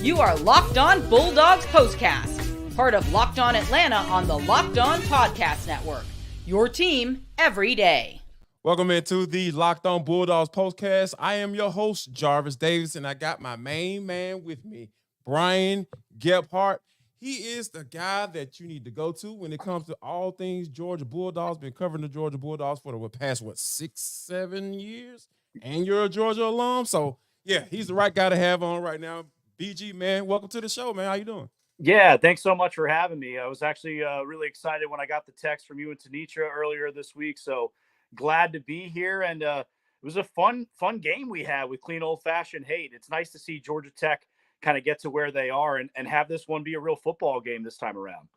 You are Locked On Bulldogs Postcast, part of Locked On Atlanta on the Locked On Podcast Network. Your team every day. Welcome into the Locked On Bulldogs Postcast. I am your host, Jarvis Davis, and I got my main man with me, Brian Gebhardt. He is the guy that you need to go to when it comes to all things Georgia Bulldogs. Been covering the Georgia Bulldogs for the past, 6-7 years? And you're a Georgia alum. So, yeah, he's the right guy to have on right now. BG, man, welcome to the show, man. How you doing? Yeah, thanks so much for having me. I was actually really excited when I got the text from you and Tanisha earlier this week. So glad to be here. And it was a fun game we had with clean old-fashioned hate. It's nice to see Georgia Tech kind of get to where they are and have this one be a real football game this time around.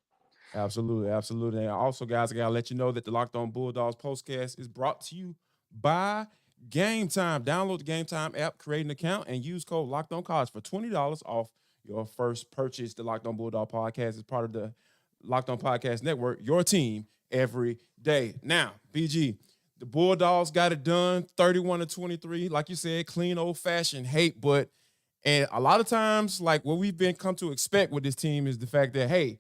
Absolutely, absolutely. And also, guys, I got to let you know that the Locked On Bulldogs Postcast is brought to you by Game Time. Download the Game Time app, create an account, and use code Locked On College for $20 off your first purchase. The Locked On Bulldog Podcast is part of the Locked On Podcast Network, your team every day. Now, BG, the Bulldogs got it done, 31-23. Like you said, clean old-fashioned hate. And a lot of times, like what we've come to expect with this team is the fact that, hey,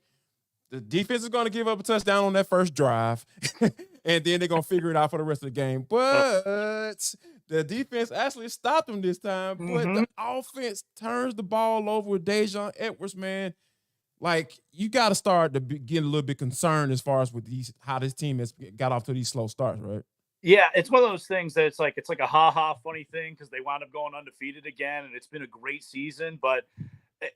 the defense is going to give up a touchdown on that first drive, and then they're going to figure it out for the rest of the game. But the defense actually stopped them this time. But the offense turns the ball over with Dejon Edwards, man. Like, you got to start to get a little bit concerned as far as with how this team has got off to these slow starts, right? Yeah, it's one of those things that it's like a ha-ha funny thing because they wound up going undefeated again, and it's been a great season, but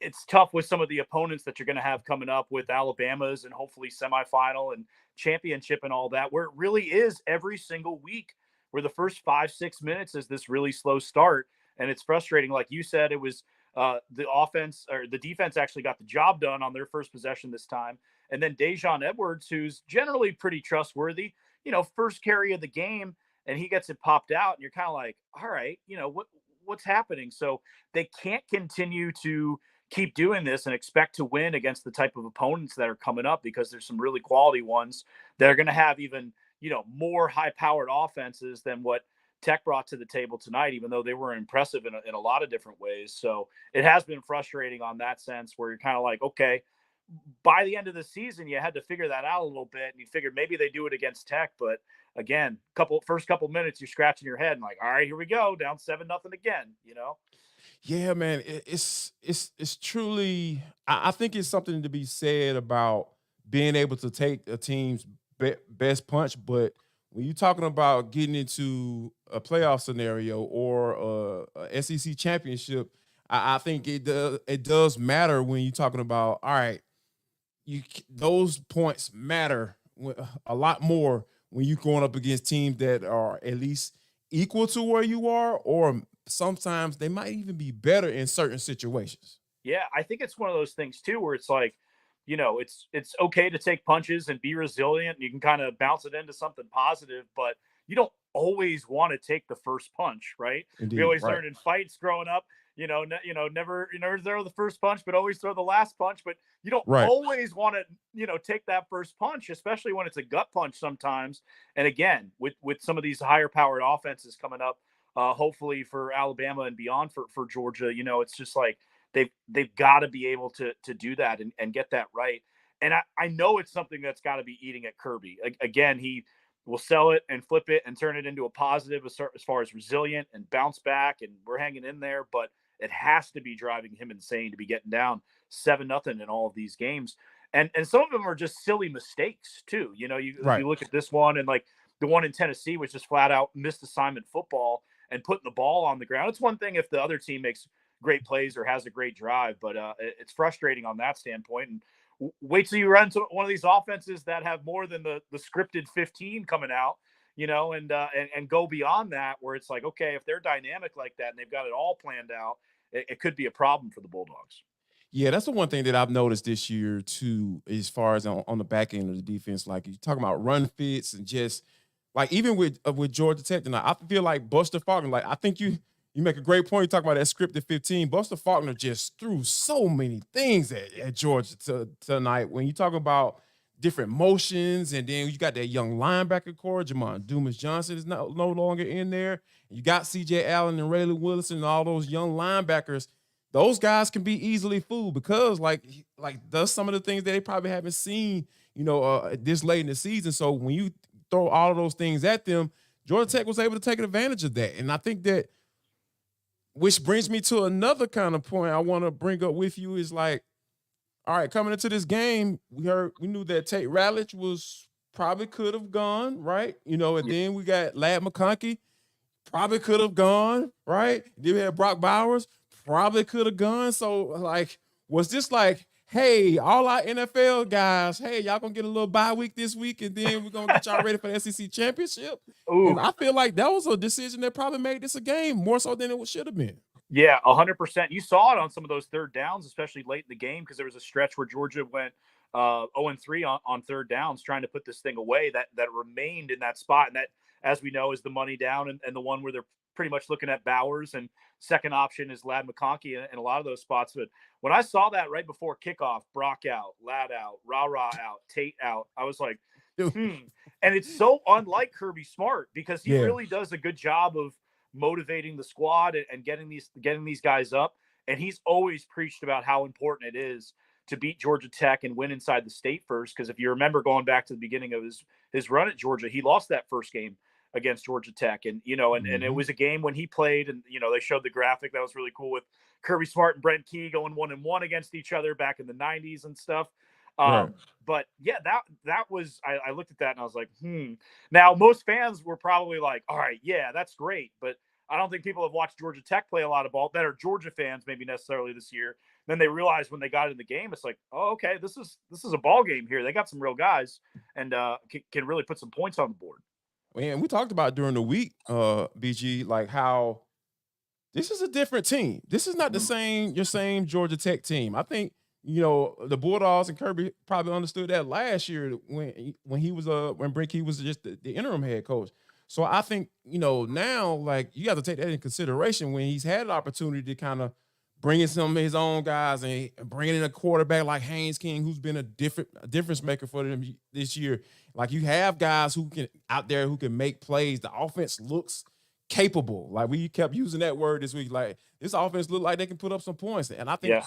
it's tough with some of the opponents that you're going to have coming up with Alabama's and hopefully semifinal and championship and all that, where it really is every single week where the first 5-6 minutes is this really slow start. And it's frustrating. Like you said, it was the offense or the defense actually got the job done on their first possession this time. And then Dejon Edwards, who's generally pretty trustworthy, first carry of the game, and he gets it popped out. And you're kind of like, all right, what's happening? So they can't continue to keep doing this and expect to win against the type of opponents that are coming up, because there's some really quality ones that are going to have even, more high-powered offenses than what Tech brought to the table tonight, even though they were impressive in a lot of different ways. So it has been frustrating on that sense, where you're kind of like, okay, by the end of the season, you had to figure that out a little bit, and you figured maybe they do it against Tech. But again, first couple minutes, you're scratching your head and like, all right, here we go, down 7-0 again, Yeah, man, it's truly, I think it's something to be said about being able to take a team's best punch. But when you're talking about getting into a playoff scenario or a SEC championship, I think it does matter when you're talking about, all right, those points matter a lot more when you're going up against teams that are at least equal to where you are, or sometimes they might even be better in certain situations. Yeah, I think it's one of those things too, where it's like, it's okay to take punches and be resilient. You can kind of bounce it into something positive, but you don't always want to take the first punch, right? Indeed, we always right. learned in fights growing up, never throw the first punch, but always throw the last punch. But you don't always want to, take that first punch, especially when it's a gut punch sometimes. And again, with some of these higher powered offenses coming up, hopefully for Alabama and beyond for Georgia, it's just like they've got to be able to do that and get that right. And I know it's something that's got to be eating at Kirby. Again, he will sell it and flip it and turn it into a positive as far as resilient and bounce back, and we're hanging in there, but it has to be driving him insane to be getting down 7-0 in all of these games. And some of them are just silly mistakes too. You look at this one, and like the one in Tennessee was just flat out missed assignment football and putting the ball on the ground. It's one thing if the other team makes great plays or has a great drive, but it's frustrating on that standpoint. And wait till you run to one of these offenses that have more than the scripted 15 coming out, and go beyond that, where it's like, okay, if they're dynamic like that and they've got it all planned out, it could be a problem for the Bulldogs. Yeah, that's the one thing that I've noticed this year too, as far as on the back end of the defense. Like, you're talking about run fits and just like, even with Georgia Tech tonight, I feel like Buster Faulkner, like, I think you make a great point. You talk about that scripted 15. Buster Faulkner just threw so many things at Georgia tonight. When you talk about different motions, and then you got that young linebacker core, Jamon Dumas-Johnson is no longer in there. You got C.J. Allen and Raylan Wilson and all those young linebackers. those guys can be easily fooled because like does some of the things that they probably haven't seen, this late in the season. So when you throw all of those things at them, Georgia Tech was able to take advantage of that. And I think that, which brings me to another kind of point I want to bring up with you is like, all right, coming into this game, we knew that Tate Ratledge was probably could have gone, right? And then we got Ladd McConkey, probably could have gone, right? Then we had Brock Bowers, probably could have gone. So, like, was this like, hey, all our NFL guys, hey, y'all gonna get a little bye week this week, and then we're gonna get y'all ready for the SEC championship? Ooh. And I feel like that was a decision that probably made this a game more so than it should have been. Yeah, 100%. You saw it on some of those third downs, especially late in the game, because there was a stretch where Georgia went 0-3 on third downs, trying to put this thing away. That remained in that spot, and that, as we know, is the money down and the one where they're pretty much looking at Bowers, and second option is Ladd McConkey in a lot of those spots. But when I saw that right before kickoff, Brock out, Ladd out, RaRa out, Tate out, I was like, And it's so unlike Kirby Smart, because he really does a good job of motivating the squad and getting these guys up. And he's always preached about how important it is to beat Georgia Tech and win inside the state first. Because if you remember going back to the beginning of his run at Georgia, he lost that first game against Georgia Tech. And, and it was a game when he played, and, they showed the graphic that was really cool with Kirby Smart and Brent Key going 1-1 against each other back in the 90s and stuff. But yeah, that was, I looked at that and I was like, Now, most fans were probably like, all right, yeah, that's great. But I don't think people have watched Georgia Tech play a lot of ball that are Georgia fans, maybe necessarily this year. Then they realized when they got in the game, it's like, oh, okay, this is a ball game here. They got some real guys and can really put some points on the board. And we talked about during the week, BG, like how this is a different team. This is not your same Georgia Tech team. I think, the Bulldogs and Kirby probably understood that last year when he was when Brent Key was just the interim head coach. So I think, now, like, you got to take that in consideration when he's had an opportunity to kind of bring in some of his own guys and bringing in a quarterback like Haynes King, who's been a difference maker for them this year. Like, you have guys who can make plays. The offense looks capable. Like, we kept using that word this week. Like, this offense look like they can put up some points. And I think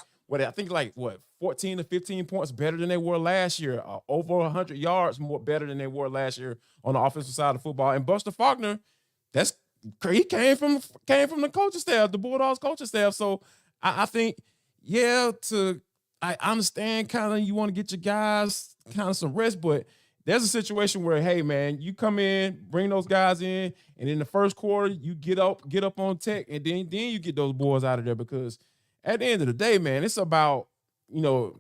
14 to 15 points better than they were last year. Over 100 yards more better than they were last year on the offensive side of football. And Buster Faulkner, he came from the coaching staff, the Bulldogs coaching staff. So I think, I understand kind of you want to get your guys kind of some rest, but there's a situation where, hey, man, you come in, bring those guys in, and in the first quarter, you get up on Tech, and then you get those boys out of there, because at the end of the day, man, it's about,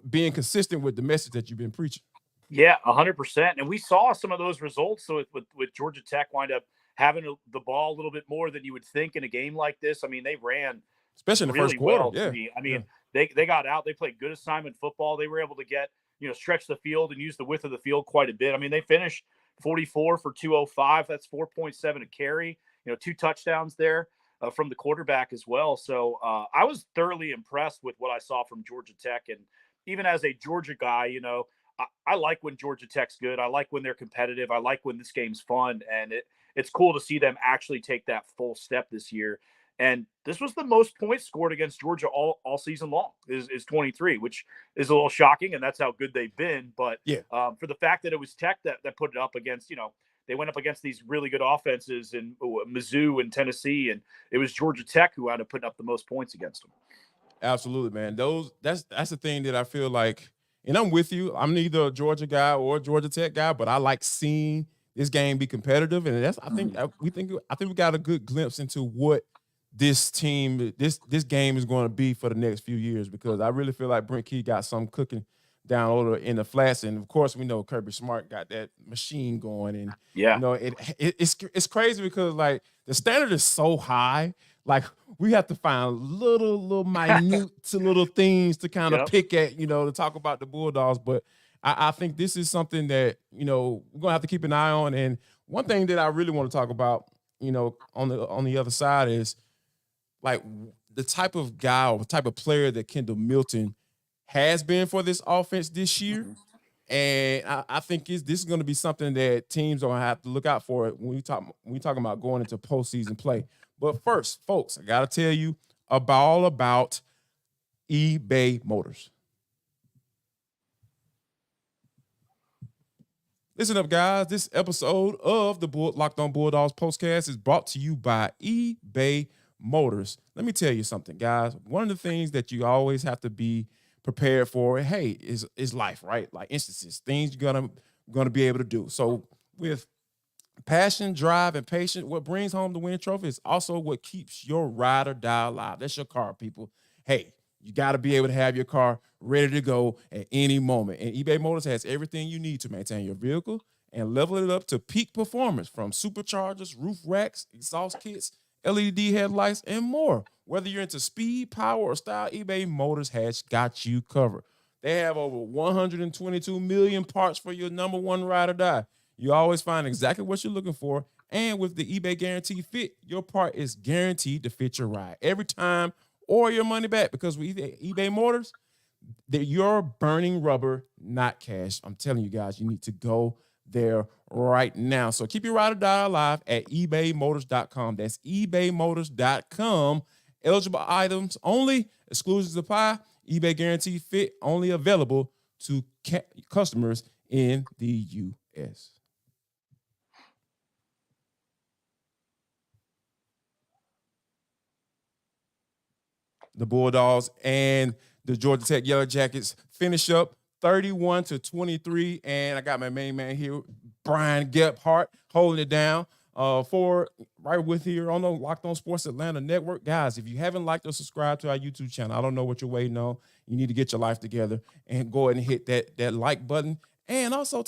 being consistent with the message that you've been preaching. Yeah, 100%. And we saw some of those results. So with Georgia Tech wind up having the ball a little bit more than you would think in a game like this. I mean, they ran especially in the really first quarter. Well to me. I mean, they got out. They played good assignment football. They were able to get, stretch the field and use the width of the field quite a bit. I mean, they finished 44 for 205. That's 4.7 a carry. 2 touchdowns there from the quarterback as well. So I was thoroughly impressed with what I saw from Georgia Tech. And even as a Georgia guy, I like when Georgia Tech's good. I like when they're competitive. I like when this game's fun. And it's cool to see them actually take that full step this year. And this was the most points scored against Georgia all season long is 23, which is a little shocking. And that's how good they've been. But for the fact that it was Tech that put it up against, they went up against these really good offenses in Mizzou and Tennessee. And it was Georgia Tech who wound up putting up the most points against them. Absolutely, man. That's the thing that I feel like, and I'm with you. I'm neither a Georgia guy or a Georgia Tech guy, but I like seeing this game be competitive. And I think we got a good glimpse into what this game is going to be for the next few years, because I really feel like Brent Key got some cooking down over in the flats, and of course we know Kirby Smart got that machine going, and it's crazy because like the standard is so high, like we have to find little minute to little things to kind of pick at, to talk about the Bulldogs. But I think this is something that we're gonna have to keep an eye on. And one thing that I really want to talk about, on the other side is like the type of guy or the type of player that Kendall Milton has been for this offense this year. And I think this is going to be something that teams are going to have to look out for when we talking about going into postseason play. But first, folks, I got to tell you about eBay Motors. Listen up, guys. This episode of the Locked On Bulldogs podcast is brought to you by eBay Motors. Let me tell you something, guys. One of the things that you always have to be prepared for, hey, is life, right? Like instances, things you're gonna be able to do. So with passion, drive, and patience, what brings home the winning trophy is also what keeps your ride or die alive. That's your car, people. Hey, you got to be able to have your car ready to go at any moment. And eBay Motors has everything you need to maintain your vehicle and level it up to peak performance, from superchargers, roof racks, exhaust kits, LED headlights, and more. Whether you're into speed, power, or style, eBay Motors has got you covered. They have over 122 million parts for your number one ride or die. You always find exactly what you're looking for. And with the eBay Guarantee Fit, your part is guaranteed to fit your ride every time, or your money back, because with eBay Motors, you're burning rubber, not cash. I'm telling you guys, you need to go there right now. So keep your ride or die alive at ebaymotors.com. That's ebaymotors.com. Eligible items only. Exclusions apply. eBay Guarantee Fit only available to customers in the U.S. The Bulldogs and the Georgia Tech Yellow Jackets finish up 31-23, and I got my main man here, Brian Gebhardt, holding it down for right with here on the Locked On Sports Atlanta Network. Guys, if you haven't liked or subscribed to our YouTube channel, I don't know what you're waiting on. You need to get your life together and go ahead and hit that like button, and also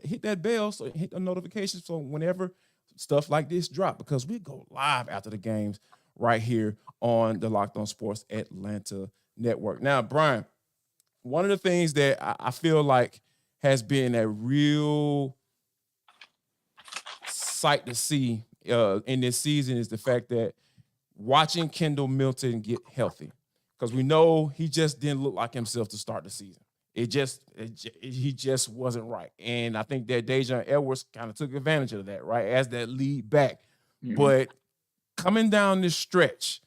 hit that bell, so hit the notifications so whenever stuff like this drop, because we go live after the games right here on the Locked On Sports Atlanta Network. Now, Brian, one of the things that I feel like has been a real sight to see in this season is the fact that watching Kendall Milton get healthy, because we know he just didn't look like himself to start the season. He just wasn't right. And I think that Dejon Edwards kind of took advantage of that, right, as that lead back. Mm-hmm. But coming down this stretch,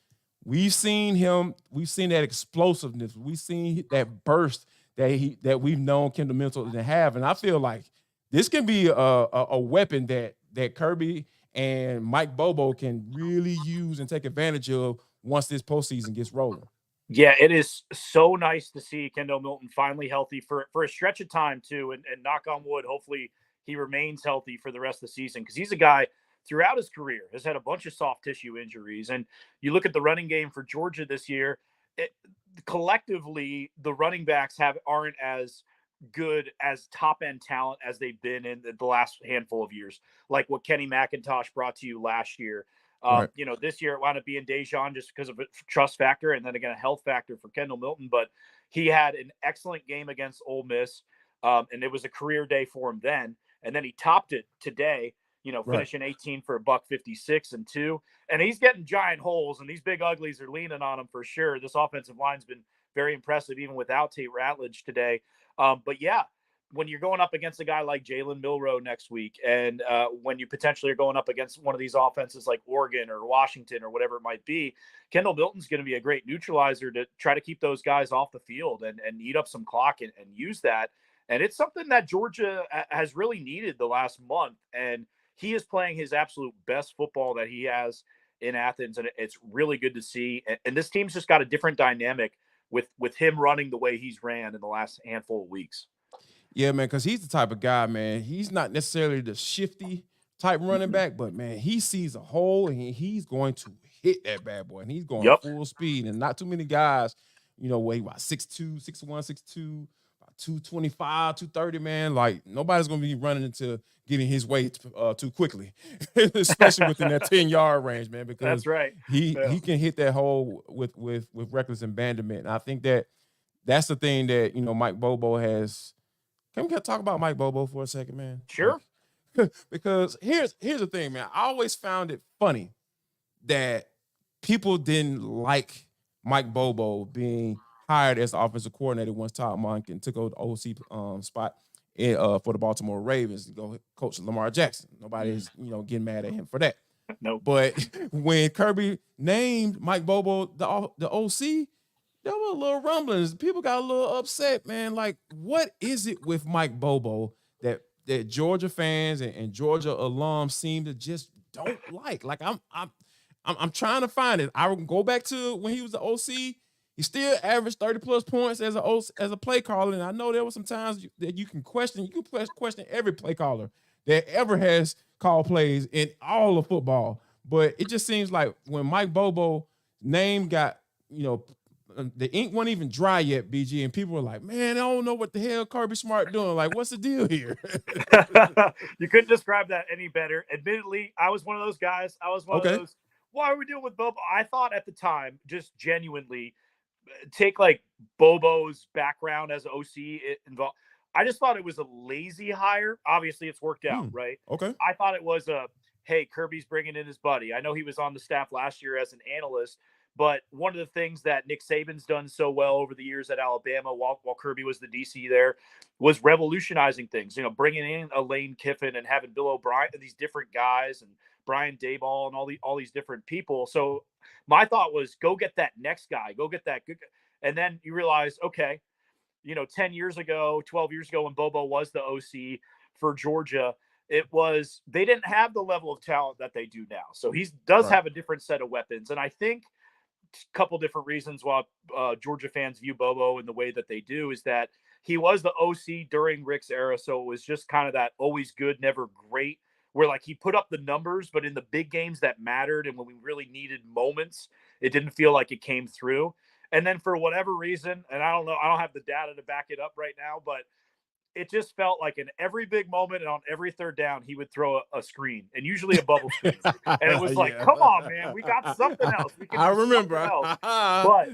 we've seen that explosiveness. We've seen that burst that we've known Kendall Milton to have. And I feel like this can be a weapon that Kirby and Mike Bobo can really use and take advantage of once this postseason gets rolling. Yeah, it is so nice to see Kendall Milton finally healthy for a stretch of time too. And knock on wood, hopefully he remains healthy for the rest of the season, because he's a guy throughout his career has had a bunch of soft tissue injuries. And you look at the running game for Georgia this year, collectively, the running backs aren't as good as top-end talent as they've been in the last handful of years, like what Kenny McIntosh brought to you last year. Right. This year it wound up being Dejon just because of a trust factor, and then again a health factor for Kendall Milton. But he had an excellent game against Ole Miss, and it was a career day for him then. And then he topped it today, finishing 18 for $156 and 2. And he's getting giant holes, and these big uglies are leaning on him for sure. This offensive line's been very impressive, even without Tate Ratledge today. But yeah, when you're going up against a guy like Jalen Milroe next week, and when you potentially are going up against one of these offenses like Oregon or Washington or whatever it might be, Kendall Milton's going to be a great neutralizer to try to keep those guys off the field and eat up some clock and use that. And it's something that Georgia has really needed the last month. And he is playing his absolute best football that he has in Athens. And it's really good to see. And this team's just got a different dynamic with him running the way he's ran in the last handful of weeks. Yeah, man, because he's the type of guy, man. He's not necessarily the shifty type running back, but, man, he sees a hole, and he's going to hit that bad boy. And he's going full speed. And not too many guys, where he about 6'2", 6'1", 6'2", 225, 230, man. Like, nobody's going to be running into getting his weight too quickly, especially within that 10-yard range, man, because that's right. He can hit that hole with reckless abandonment. And I think that's the thing that, Mike Bobo has. Can we talk about Mike Bobo for a second, man? Sure. Because here's the thing, man. I always found it funny that people didn't like Mike Bobo being hired as the offensive coordinator once Todd Monken took over the OC spot for the Baltimore Ravens to go coach Lamar Jackson. Nobody's, getting mad at him for that. No. But when Kirby named Mike Bobo the OC, there were little rumblings. People got a little upset, man. Like, what is it with Mike Bobo that Georgia fans and Georgia alums seem to just don't like? Like, I'm trying to find it. I will go back to when he was the OC. He still averaged 30+ points as a play caller, and I know there were some times that you can question every play caller that ever has called plays in all of football. But it just seems like when Mike Bobo's name got, the ink wasn't even dry yet, BG, and people were like, man, I don't know what the hell Kirby Smart doing. Like, what's the deal here? You couldn't describe that any better. Admittedly, I was one of those guys. I was one of those, why are we doing with Bobo? I thought at the time, just genuinely, take like Bobo's background as OC involved. I just thought it was a lazy hire. Obviously, it's worked out, right? Okay. I thought it was hey, Kirby's bringing in his buddy. I know he was on the staff last year as an analyst, but one of the things that Nick Saban's done so well over the years at Alabama, while Kirby was the DC there, was revolutionizing things. Bringing in a Lane Kiffin and having Bill O'Brien and these different guys and Brian Daboll and all these different people. So my thought was, go get that next guy, go get that good guy. And then you realize, okay, 10 years ago, 12 years ago, when Bobo was the OC for Georgia, they didn't have the level of talent that they do now. So he does have a different set of weapons. And I think a couple different reasons why Georgia fans view Bobo in the way that they do is that he was the OC during Rick's era. So it was just kind of that always good, never great, where like he put up the numbers, but in the big games that mattered and when we really needed moments, it didn't feel like it came through. And then for whatever reason, and I don't know, I don't have the data to back it up right now, but it just felt like in every big moment and on every third down, he would throw a screen, and usually a bubble screen. And it was like, come on, man, we got something else. I remember. But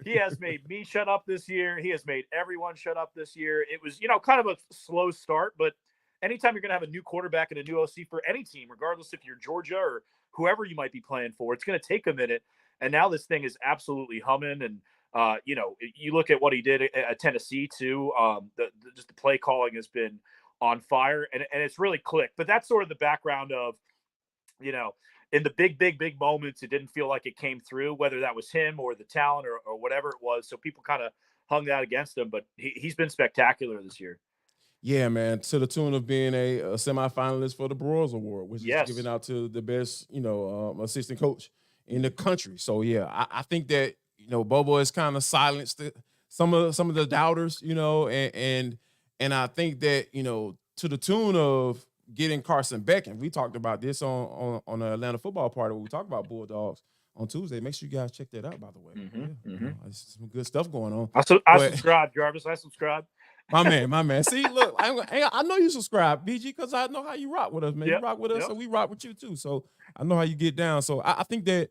he has made me shut up this year. He has made everyone shut up this year. It was, kind of a slow start, but anytime you're going to have a new quarterback and a new OC for any team, regardless if you're Georgia or whoever you might be playing for, it's going to take a minute. And now this thing is absolutely humming. And, you look at what he did at Tennessee too. Just the play calling has been on fire and it's really clicked. But that's sort of the background of, in the big moments, it didn't feel like it came through, whether that was him or the talent or whatever it was. So people kind of hung that against him, but he's been spectacular this year. Yeah, man, to the tune of being a semifinalist for the Broyles Award, which is given out to the best, assistant coach in the country. So yeah, I think that Bobo has kind of silenced some of the doubters, and I think that to the tune of getting Carson Beck, and we talked about this on the Atlanta Football Party when we talked about Bulldogs on Tuesday. Make sure you guys check that out, by the way. There's some good stuff going on. I subscribe, Jarvis. I subscribe. My man. See, look, I know you subscribe, BG, because I know how you rock with us, man. You rock with us, so we rock with you too. So I know how you get down. So I think that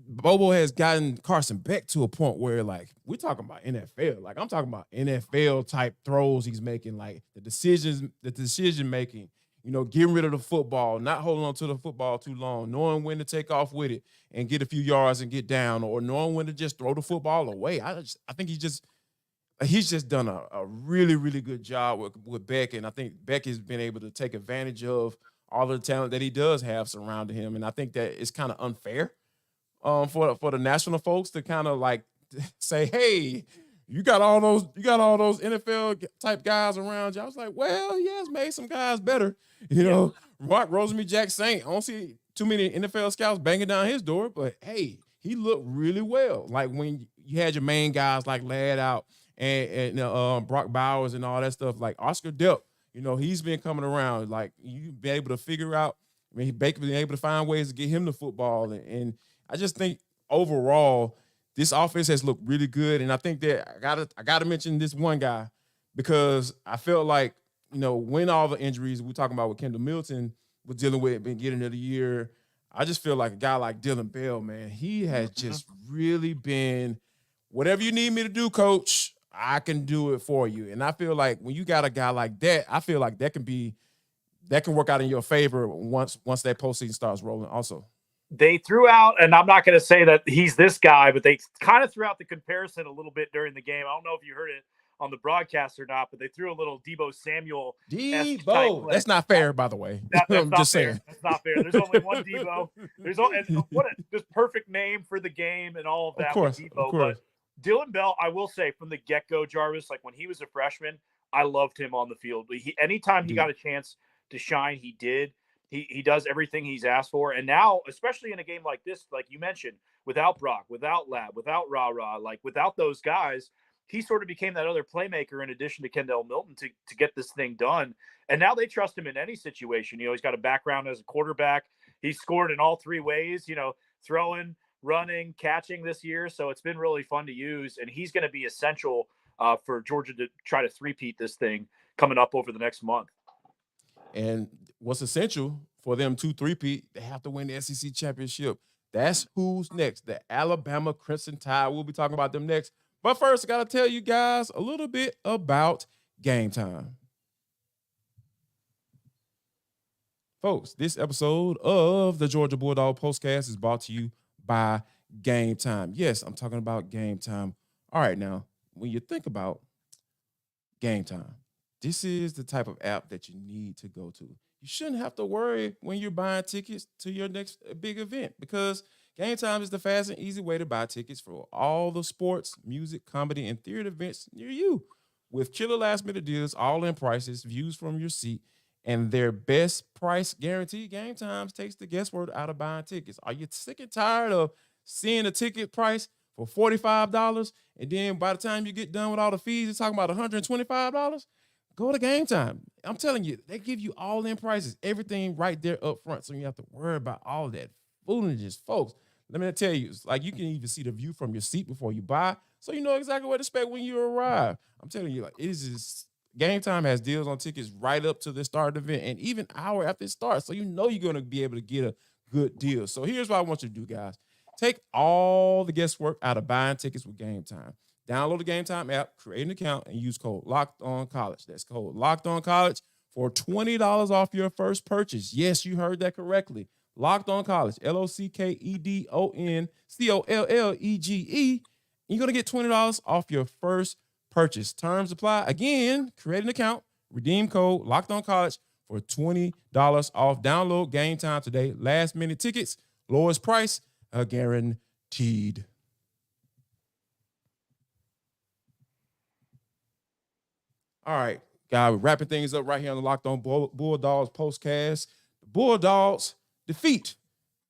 Bobo has gotten Carson Beck to a point where, like, we're talking about NFL. Like, I'm talking about NFL type throws he's making, like the decision making, getting rid of the football, not holding on to the football too long, knowing when to take off with it and get a few yards and get down, or knowing when to just throw the football away. I think he's just done a really, really good job with Beck, and I think Beck has been able to take advantage of all of the talent that he does have surrounding him, and I think that it's kind of unfair for the national folks to kind of like say, hey, you got all those NFL type guys around you. I was like, well, he has made some guys better. Rock Rosemary Saint. I don't see too many NFL scouts banging down his door, but hey, he looked really well. Like when you had your main guys like Ladd out and Brock Bowers and all that stuff, like Oscar Delp, he's been coming around. Like you've been able to figure out, he's been able to find ways to get him the football. And I just think overall, this offense has looked really good. And I think that I gotta mention this one guy because I felt like, when all the injuries we're talking about with Kendall Milton was dealing with beginning of the year, I just feel like a guy like Dylan Bell, man, he has just really been, whatever you need me to do, coach, I can do it for you. And I feel like when you got a guy like that, I feel like that can work out in your favor once that postseason starts rolling also. They threw out, and I'm not going to say that he's this guy, but they kind of threw out the comparison a little bit during the game. I don't know if you heard it on the broadcast or not, but they threw a little Debo Samuel. Debo, that's not fair, by the way. That's I'm not just fair. saying. That's not fair. There's only one Debo. There's only, and what a just perfect name for the game and all of that. Of course, with Debo. of course. But Dylan Bell, I will say from the get-go, Jarvis, like when he was a freshman, I loved him on the field. Anytime he got a chance to shine, he did. He does everything he's asked for. And now, especially in a game like this, like you mentioned, without Brock, without Ladd, without RaRa, like without those guys, he sort of became that other playmaker in addition to Kendall Milton to get this thing done. And now they trust him in any situation. You know, he's got a background as a quarterback. He's scored in all three ways, you know, throwing, running, catching this year. So it's been really fun to use. And he's going to be essential for Georgia to try to three-peat this thing coming up over the next month. And what's essential for them to three-peat, they have to win the SEC championship. That's who's next. The Alabama Crimson Tide. We'll be talking about them next. But first, I got to tell you guys a little bit about Game Time. Folks, this episode of the Georgia Bulldog Postcast is brought to you by Game Time. Yes, I'm talking about Game Time. All right, now, when you think about Game Time, this is the type of app that you need to go to. You shouldn't have to worry when you're buying tickets to your next big event because Game Time is the fast and easy way to buy tickets for all the sports, music, comedy, and theater events near you. With killer last-minute deals, all-in prices, views from your seat, and their best price guarantee, Game Time takes the guesswork out of buying tickets. Are you sick and tired of seeing a ticket price for $45 and then by the time you get done with all the fees, you're talking about $125? Go to Game Time. I'm telling you, they give you all-in prices, everything right there up front, so you have to worry about all that foolishness, folks. Let me tell you, it's like you can even see the view from your seat before you buy, so you know exactly what to expect when you arrive. I'm telling you, like it is just Game Time has deals on tickets right up to the start of the event and even an hour after it starts, so you know you're going to be able to get a good deal. So here's what I want you to do, guys. Take all the guesswork out of buying tickets with Game Time. Download the Game Time app, create an account, and use code LOCKEDONCollege. That's code LOCKEDONCollege for $20 off your first purchase. Yes, you heard that correctly. Locked On College, LOCKEDONCOLLEGE. You're going to get $20 off your first purchase. Terms apply. Again, create an account, redeem code Locked On College for $20 off. Download Game Time today. Last minute tickets, lowest price, guaranteed. All right, guys, we're wrapping things up right here on the Locked On Bulldogs postcast. The Bulldogs defeat.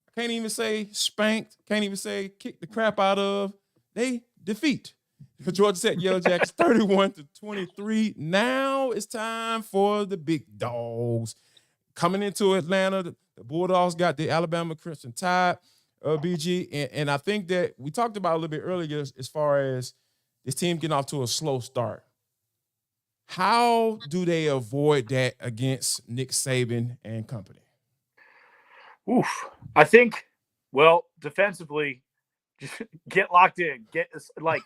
I can't even say spanked. Can't even say kick the crap out of. They defeat. Georgia Tech Yellow Jackets 31-23. Now it's time for the big dogs. Coming into Atlanta, the Bulldogs got the Alabama Crimson Tide, BG. And I think that we talked about a little bit earlier as far as this team getting off to a slow start. How do they avoid that against Nick Saban and company? Oof. I think, well, defensively, just get locked in. It's Pun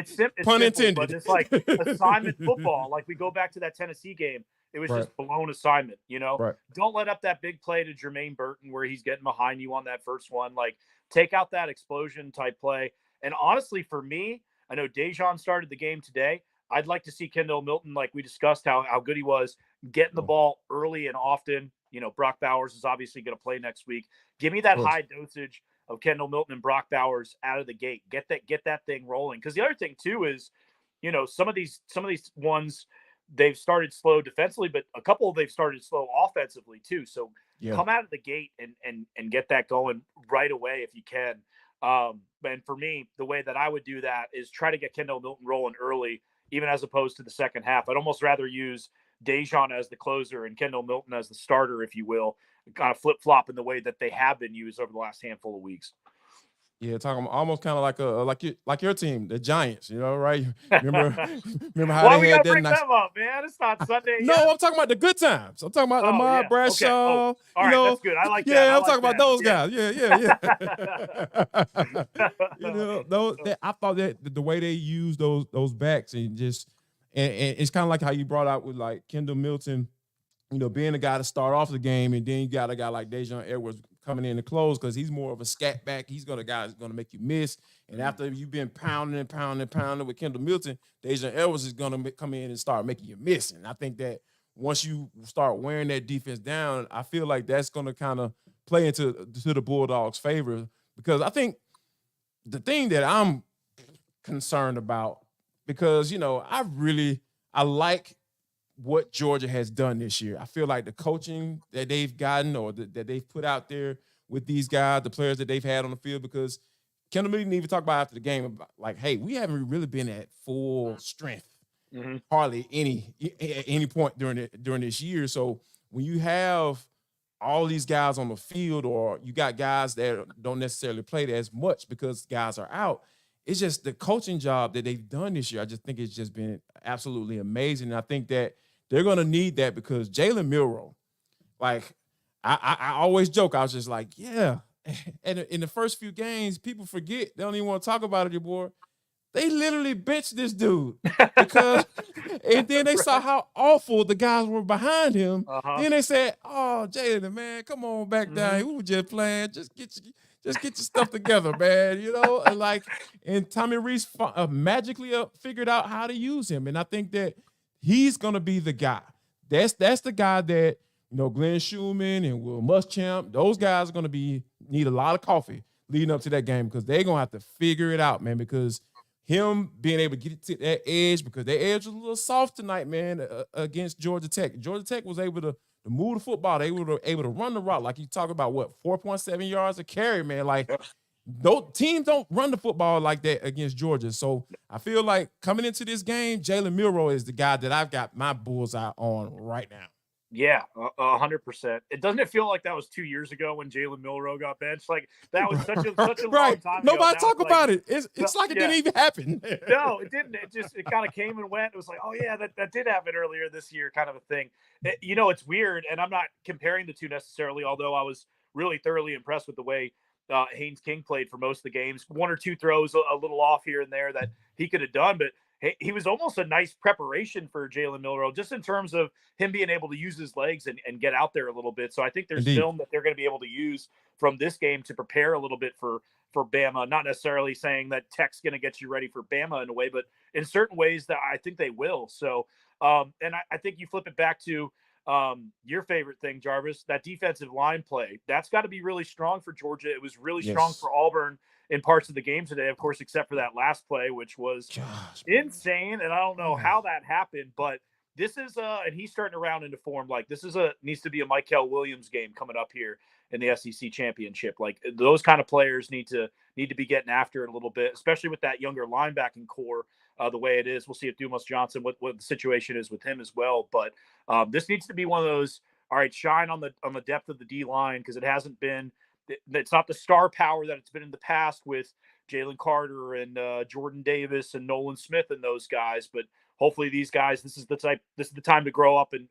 simple, intended. but it's like assignment football. Like we go back to that Tennessee game. It was just blown assignment, you know? Right. Don't let up that big play to Jermaine Burton where he's getting behind you on that first one. Like take out that explosion type play. And honestly, for me, I know Dejon started the game today. I'd like to see Kendall Milton, like we discussed, how good he was, getting the ball early and often. You know, Brock Bowers is obviously going to play next week. Give me that high dosage of Kendall Milton and Brock Bowers out of the gate. Get that thing rolling. Because the other thing too is, you know, some of these ones they've started slow defensively, but a couple they've started slow offensively too. So come out of the gate and get that going right away if you can. And for me, the way that I would do that is try to get Kendall Milton rolling early, even as opposed to the second half. I'd almost rather use Dejon as the closer and Kendall Milton as the starter, if you will, kind of flip-flop in the way that they have been used over the last handful of weeks. Yeah, talking almost kind of like your team, the Giants, you know, right? Remember how Why they we had gotta that bring nice... them up, man? It's not Sunday No, yet. I'm talking about the good times. I'm talking about Ahmad Bradshaw. Okay. All right, know, that's good. I like that. Yeah, I'm talking about those guys. Yeah. You know, I thought that the way they use those backs and just and it's kind of like how you brought out with like Kendall Milton, you know, being the guy to start off the game, and then you got a guy like Dejon Edwards coming in to close because he's more of a scat back. He's going to make you miss. And after you've been pounding with Kendall Milton, Dejan Edwards is going to come in and start making you miss. And I think that once you start wearing that defense down, I feel like that's going to kind of play to the Bulldogs' favor, because I think the thing that I'm concerned about, because, I like what Georgia has done this year. I feel like the coaching that they've gotten or that they've put out there with these guys, the players that they've had on the field, because Kendall didn't even talk about after the game, about like, hey, we haven't really been at full strength. Hardly any point during this year. So when you have all these guys on the field, or you got guys that don't necessarily play as much because guys are out, it's just the coaching job that they've done this year. I just think it's just been absolutely amazing. And I think that they're going to need that, because Jalen Milroe, like I always joke, I was just like, yeah. And in the first few games, people forget. They don't even want to talk about it anymore. They literally benched this dude because, and then they saw how awful the guys were behind him. Then they said, "Oh, Jalen, man, come on back down. We were just playing. Just get your stuff together, man." And Tommy Rees magically figured out how to use him, and I think that he's gonna be the guy. That's the guy that Glenn Schumann and Will Muschamp, those guys are gonna need a lot of coffee leading up to that game, because they're gonna have to figure it out, man. Because him being able to get to that edge, because their edge was a little soft tonight, man, against Georgia Tech. Georgia Tech was able to move the football. They were able to run the route. Like you talk about, 4.7 yards a carry, man. Like, those teams don't run the football like that against Georgia. So I feel like coming into this game, Jalen Milroe is the guy that I've got my bullseye on right now. Yeah, 100%. Doesn't feel like that was 2 years ago when Jalen Milroe got benched? Like, that was such a long time ago. Nobody talk about it. It's like it didn't even happen. No, it didn't. It kind of came and went. It was like, oh yeah, that did happen earlier this year, kind of a thing. It's weird, and I'm not comparing the two necessarily, although I was really thoroughly impressed with the way Haynes King played for most of the games. One or two throws a little off here and there that he could have done, but he was almost a nice preparation for Jalen Milroe, just in terms of him being able to use his legs and get out there a little bit. So I think there's film that they're going to be able to use from this game to prepare a little bit for Bama. Not necessarily saying that Tech's going to get you ready for Bama in a way, but in certain ways that I think they will. So, and I think you flip it back to your favorite thing, Jarvis, that defensive line play. That's got to be really strong for Georgia. It was really strong for Auburn in parts of the game today, of course, except for that last play, which was insane. And I don't know how that happened, but this is and he's starting to round into form. Like, this is needs to be a Michael Williams game coming up here in the SEC championship. Like, those kind of players need to be getting after it a little bit, especially with that younger linebacking core the way it is. We'll see if Dumas Johnson, what the situation is with him as well. But this needs to be one of those, all right, shine on the depth of the D line, because it hasn't been. It's not the star power that it's been in the past with Jalen Carter and Jordan Davis and Nolan Smith and those guys. But hopefully these guys, this is the time to grow up and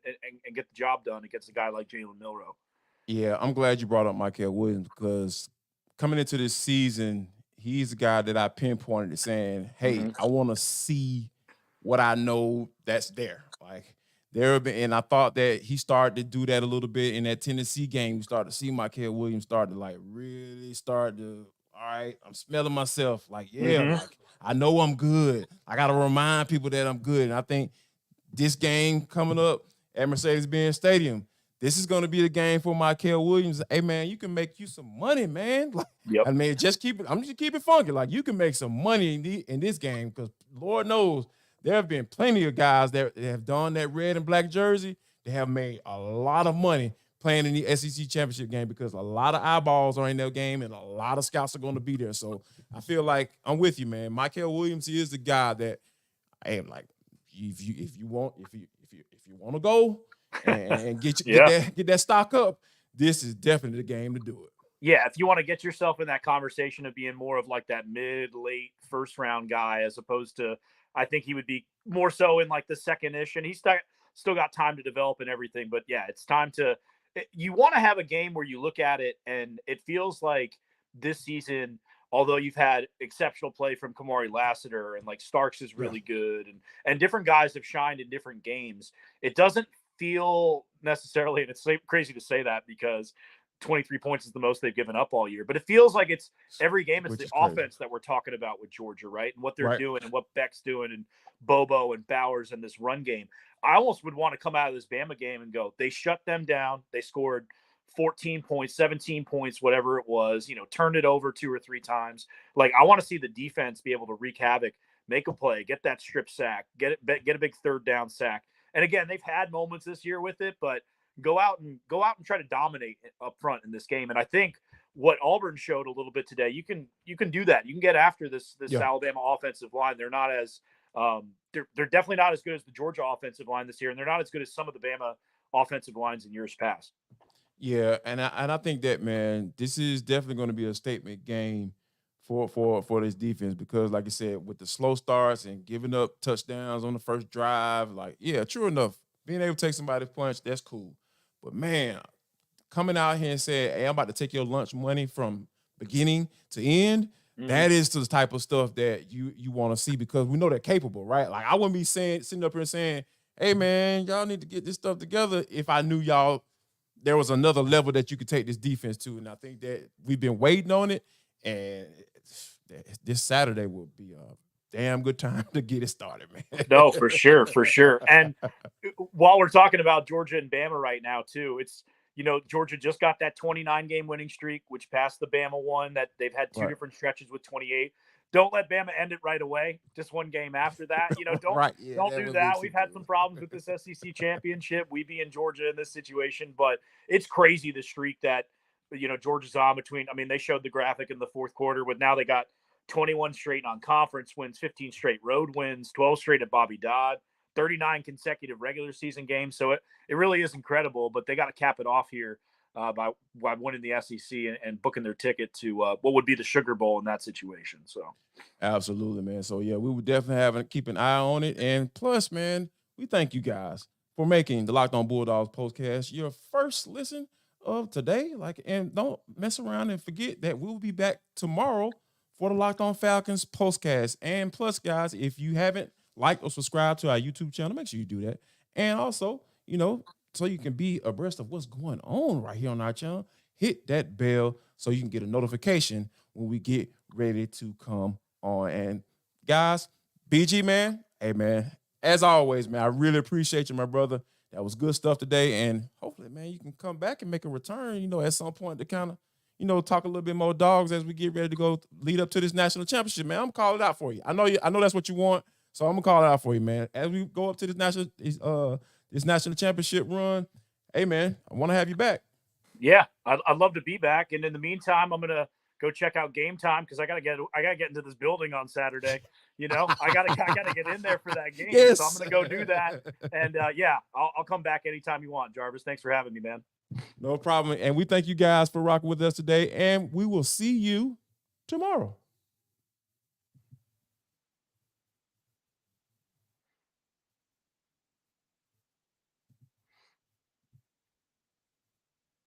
get the job done against a guy like Jalen Milroe. Yeah, I'm glad you brought up Michael Williams, because coming into this season, he's a guy that I pinpointed to saying, hey, I want to see what I know that's there. Like, and I thought that he started to do that a little bit in that Tennessee game. We started to see Michael Williams start to all right, I'm smelling myself. Like, like, I know I'm good. I got to remind people that I'm good. And I think this game coming up at Mercedes-Benz Stadium, this is going to be the game for Michael Williams. Hey, man, you can make you some money, man. Like, I mean, I'm just keep it funky. Like, you can make some money in this game, because Lord knows there have been plenty of guys that have donned that red and black jersey. They have made a lot of money playing in the SEC championship game, because a lot of eyeballs are in that game and a lot of scouts are going to be there. So I feel like I'm with you, man. Michael Williams, he is the guy that, hey, like, if you want to go and get that stock up, this is definitely the game to do it. Yeah, if you want to get yourself in that conversation of being more of like that mid-late first-round guy, as opposed to, I think he would be more so in like the second-ish, and he's still got time to develop and everything. But yeah, it's time to – you want to have a game where you look at it and it feels like this season, although you've had exceptional play from Kamari Lassiter and like Starks is really good and different guys have shined in different games, it doesn't feel necessarily – and it's crazy to say that because 23 points is the most they've given up all year. But it feels like it's every game. It's Which the is crazy. offense that we're talking about with Georgia, right? And what they're Right. doing and what Beck's doing and Bobo and Bowers and this run game. I almost would want to come out of this Bama game and go, they shut them down. They scored 14 points, 17 points, whatever it was, turned it over 2 or 3 times. Like, I want to see the defense be able to wreak havoc, make a play, get that strip sack, get a big third down sack. And again, they've had moments this year with it, but go out and try to dominate up front in this game. And I think what Auburn showed a little bit today, you can do that. You can get after this Alabama offensive line. They're not as they're definitely not as good as the Georgia offensive line this year, and they're not as good as some of the Bama offensive lines in years past. Yeah, and I think that, man, this is definitely going to be a statement game for this defense because, like I said, with the slow starts and giving up touchdowns on the first drive, like, yeah, true enough, being able to take somebody's punch, that's cool. But, man, coming out here and saying, hey, I'm about to take your lunch money from beginning to end, that is the type of stuff that you want to see because we know they're capable, right? Like, I wouldn't be sitting up here saying, hey, man, y'all need to get this stuff together if I knew y'all there was another level that you could take this defense to. And I think that we've been waiting on it, and this Saturday will be a damn good time to get it started, man. No, for sure, for sure. And while we're talking about Georgia and Bama right now, too, it's, Georgia just got that 29-game winning streak, which passed the Bama one that they've had 2 different stretches with 28. Don't let Bama end it right away. Just one game after that. Don't do that. We've had some problems with this SEC championship. We be in Georgia in this situation, but it's crazy the streak that, Georgia's on between. I mean, they showed the graphic in the fourth quarter, but now they got 21 straight non-conference wins, 15 straight road wins, 12 straight at Bobby Dodd, 39 consecutive regular season games. So it really is incredible, but they got to cap it off here by winning the SEC and booking their ticket to what would be the Sugar Bowl in that situation. So, absolutely, man. So yeah, we would definitely keep an eye on it. And plus, man, we thank you guys for making the Locked On Bulldogs podcast your first listen of today. And don't mess around and forget that we'll be back tomorrow for the Locked On Falcons postcast. And plus, guys, if you haven't liked or subscribed to our YouTube channel, make sure you do that. And also, so you can be abreast of what's going on right here on our channel, hit that bell so you can get a notification when we get ready to come on. And guys, BG, man, hey, man, as always, man, I really appreciate you, my brother. That was good stuff today. And hopefully, man, you can come back and make a return, at some point to kind of, talk a little bit more dogs as we get ready to go lead up to this national championship, man. I'm calling it out for you. I know that's what you want. So I'm going to call it out for you, man. As we go up to this national championship run, hey, man, I want to have you back. Yeah, I'd love to be back. And in the meantime, I'm going to go check out Game Time because I gotta get into this building on Saturday. I gotta get in there for that game. Yes. So I'm going to go do that. And I'll come back anytime you want, Jarvis. Thanks for having me, man. No problem. And we thank you guys for rocking with us today. And we will see you tomorrow.